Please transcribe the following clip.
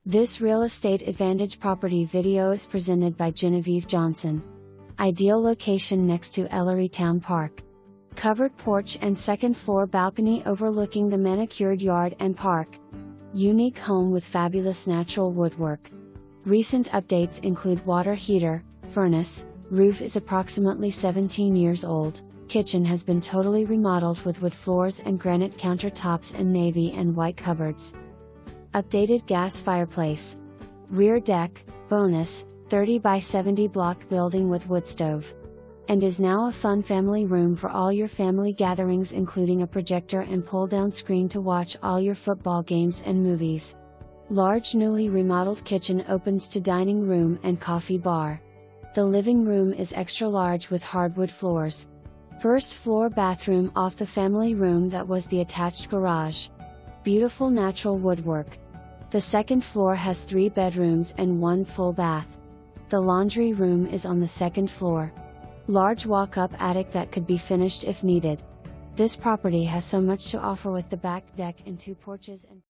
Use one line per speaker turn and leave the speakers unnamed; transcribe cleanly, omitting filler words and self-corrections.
This real estate advantage property video is presented by Genevieve Johnson. Ideal location next to Ellery Town Park. Covered porch and second floor balcony overlooking the manicured yard and park. Unique home with fabulous natural woodwork. Recent updates include water heater, furnace, roof is approximately 17 years old, kitchen has been totally remodeled with wood floors and granite countertops and navy and white cupboards. Updated gas fireplace. Rear deck, bonus, 30 by 70 block building with wood stove. And is now a fun family room for all your family gatherings, including a projector and pull-down screen to watch all your football games and movies. Large newly remodeled kitchen opens to dining room and coffee bar. The living room is extra large with hardwood floors. First floor bathroom off the family room that was the attached garage. Beautiful natural woodwork. The second floor has 3 bedrooms and 1 full bath. The laundry room is on the second floor. Large walk-up attic that could be finished if needed. This property has so much to offer with the back deck and 2 porches and